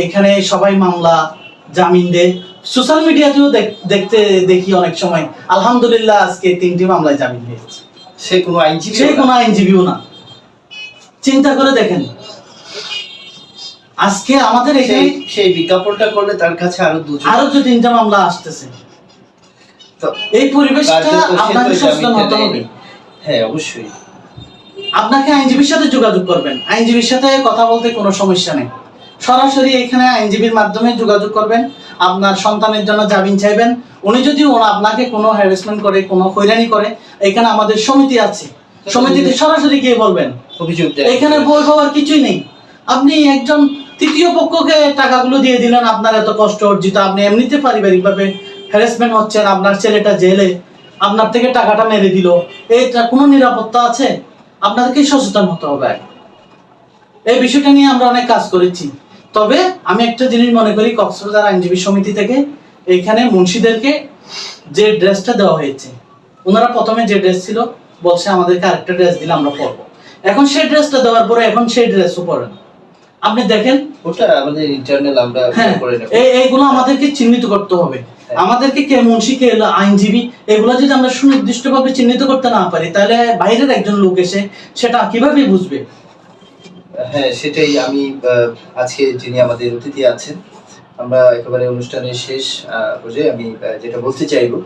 এখানে সবাই মামলা জামিন দেয়। সোশ্যাল মিডিয়াতেও দেখি অনেক সময়, আলহামদুলিল্লাহ আজকে 3টি মামলায় জামিন দিয়েছে। সে কোনো আইনজীবীও না। চিন্তা করে দেখেন, আজকে আমাদের সেই বিজ্ঞাপনটা করলে তার কাছে আরো 3টা মামলা আসতেছে। তো এই পরিবেশটা আপনাকে সচেতন হতে হবে। হ্যাঁ, অবশ্যই আপনাকে আইনজীবীর সাথে যোগাযোগ করবেন। আইনজীবীর সাথে কথা বলতে কোনো সমস্যা নেই, সরাসরি এখানে আইনজীবীর মাধ্যমে যোগাযোগ করবেন। আপনার সন্তানের জন্য জামিন চাইবেন। উনি যদি আপনাকে কোনো হ্যারাসমেন্ট করে, কোনো হয়রানি করে, এখানে আমাদের সমিতি আছে, সমিতিতে সরাসরি গিয়ে বলবেন। এখানে বই পাওয়ার কিছুই নেই। আপনি একজন তৃতীয় পক্ষকে টাকাগুলো দিয়ে দিলেন, আপনার এত কষ্ট অর্জিত, আপনি এমনিতে পারিবারিকভাবে হ্যারাসমেন্ট হচ্ছেন, আপনার ছেলেটা জেলে, আপনার থেকে টাকাটা মেরে দিল, এটা কোনো নিরাপত্তা আছে? আপনাদেরকে সচেতন হতে হবে। এই বিষয়টা নিয়ে আমরা অনেক কাজ করেছি। তবে আমি একটা জিনিস মনে করি, কক্সবাজার আইনজীবী সমিতি থেকে এখানে মুন্সিদেরকে যে ড্রেসটা দেওয়া হয়েছে, ওনারা প্রথমে যে ড্রেস ছিল বলছে আমাদেরকে আরেকটা ড্রেস দিলে আমরা পরবো। এখন সেই ড্রেসটা দেওয়ার পরে এখন সেই ড্রেসও পরেন। আপনি দেখেন, ওটা আমাদের ইন্টারনাল, আমরা করে নেব। এইগুলো আমাদেরকে চিহ্নিত করতে হবে। আমাদেরকে কে মুন্সি, কে আইনজীবী, এগুলো যদি আমরা সুনির্দিষ্টভাবে চিহ্নিত করতে না পারি, তাহলে বাইরের একজন লোক এসে সেটা কিভাবে বুঝবে? হ্যাঁ, সেটাই আমি আজকে যিনি আমাদের অতিথি আছেন, আমরা একেবারে অনুষ্ঠানের শেষ পর্যায়ে আমি যেটা বলতে চাইবো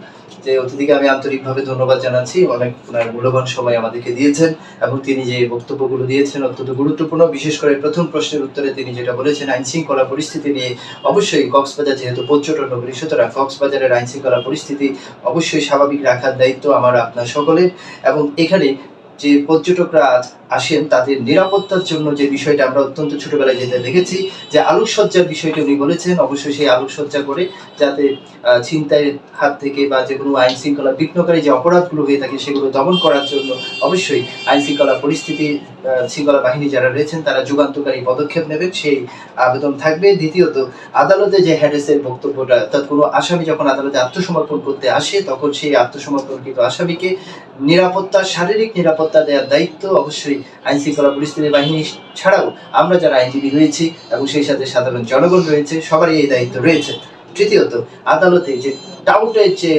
যে অতিথিকে আমি আন্তরিকভাবে ধন্যবাদ জানাচ্ছি। অনেক ওনার মূল্যবান সময় আমাদেরকে দিয়েছেন এবং তিনি যে বক্তব্যগুলো দিয়েছেন অত্যন্ত গুরুত্বপূর্ণ। বিশেষ করে প্রথম প্রশ্নের উত্তরে তিনি যেটা বলেছেন আইন শৃঙ্খলা পরিস্থিতি নিয়ে, অবশ্যই কক্সবাজার যেহেতু পর্যটন নগরী, সুতরাং কক্সবাজারের আইন শৃঙ্খলা পরিস্থিতি অবশ্যই স্বাভাবিক রাখার দায়িত্ব আমার আপনার সকলের। এবং এখানে যে পর্যটকরা আসেন তাদের নিরাপত্তার জন্য যে বিষয়টা আমরা অত্যন্ত ছোটবেলায় যেটা দেখেছি, যে আলোকসজ্জার বিষয়টি উনি বলেছেন, অবশ্যই সেই আলোকসজ্জা করে যাতে ছিনতাইয়ের হাত থেকে বা যে কোনো আইন শৃঙ্খলা বিঘ্নকারী যে অপরাধগুলো হয়ে থাকে সেগুলো দমন করার জন্য অবশ্যই আইন শৃঙ্খলা পরিস্থিতি শৃঙ্খলা বাহিনী যারা রয়েছেন তারা যুগান্তকারী পদক্ষেপ নেবেন, সেই আবেদন থাকবে। দ্বিতীয়ত, আদালতে যে হ্যারেসের বক্তব্যটা, অর্থাৎ কোনো আসামি যখন আদালতে আত্মসমর্পণ করতে আসে তখন সেই আত্মসমর্পণকৃত আসামিকে নিরাপত্তা, শারীরিক নিরাপত্তা দেওয়ার দায়িত্ব অবশ্যই আইন শৃঙ্খলা পরিস্থিতি বাহিনী ছাড়াও আমরা যারা আইনজীবী রয়েছি এবং সেই সাথে সাধারণ জনগণ রয়েছে, সবারই এই দায়িত্ব রয়েছে। তৃতীয়ত, আদালতে যে টাউটের যে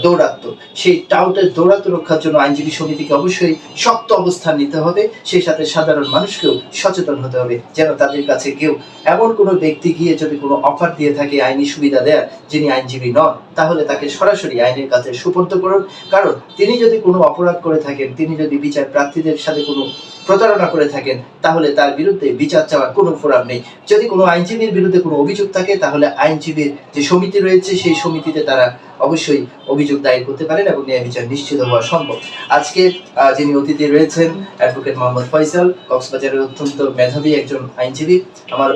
দৌরাত্ম, সেই টাউটের দৌরাত্ম রক্ষার জন্য আইনজীবী সমিতিকে অবশ্যই শক্ত অবস্থান নিতে হবে। সেই সাথে সাধারণ মানুষকেও সচেতন হতে হবে, যেন তাদের কাছে কেউ এমন কোনো ব্যক্তি গিয়ে যদি কোনো অফার দিয়ে থাকে আইনি সুবিধা দেয়ার, যিনি আইনজীবী নন, তাহলে তাকে সরাসরি আইনের কাছে সুপর্দ করুন। কারণ তিনি যদি কোনো অপরাধ করে থাকেন, তিনি যদি বিচার প্রার্থীদের সাথে কোনো প্রতারণা করে থাকেন, তাহলে তার বিরুদ্ধে বিচার চাওয়ার কোনো ফোরাম নেই। যদি কোনো আইনজীবীর বিরুদ্ধে কোনো অভিযোগ থাকে, তাহলে আইনজীবীর যে সমিতি রয়েছে সেই সমিতিতে তারা অবশ্যই অভিযোগ দায়ের করতে পারেন এবং ন্যায় বিচার নিশ্চিত হওয়া সম্ভব। আজকে যিনি অতিথি রয়েছেন অ্যাডভোকেট মোহাম্মদ ফয়সাল, কক্সবাজারের অত্যন্ত মেধাবী একজন আইনজীবী। আমার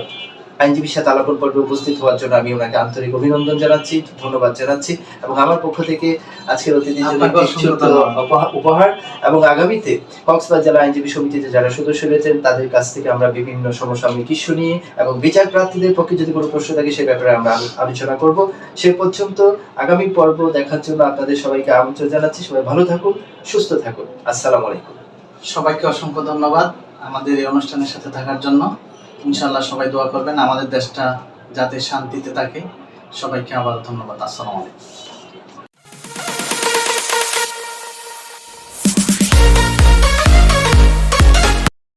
আইনজীবীর সাথে আলাপন পর্বে উপস্থিত হওয়ার জন্য আমি ওনাকে আন্তরিক অভিনন্দন জানাচ্ছি, ধন্যবাদ জানাচ্ছি। এবং আমার পক্ষ থেকে আজকের অতিথির জন্য আপনাকে একটি ছোট্ট অসংখ্য উপহার। এবং আগামীতে কক্সবাজার জেলা আইনজীবী সমিতিতে যারা সদস্য রয়েছেন তাদের কাছ থেকে আমরা বিভিন্ন সমসাময়িক ইস্যু নিয়ে এবং বিচার প্রার্থীদের পক্ষে যদি কোনো প্রশ্ন থাকে সে ব্যাপারে আমরা আলোচনা করব। সে পর্যন্ত আগামী পর্ব দেখার জন্য আপনাদের সবাইকে আমন্ত্রণ জানাচ্ছি। সবাই ভালো থাকুন, সুস্থ থাকুন। আসসালামু আলাইকুম। সবাইকে অসংখ্য ধন্যবাদ আমাদের এই অনুষ্ঠানের সাথে থাকার জন্য। ইনশাআল্লাহ সবাই দোয়া করবেন আমাদের দেশটা যাতে শান্তিতে থাকে। সবাইকে আবার ধন্যবাদ। আসসালামু আলাইকুম।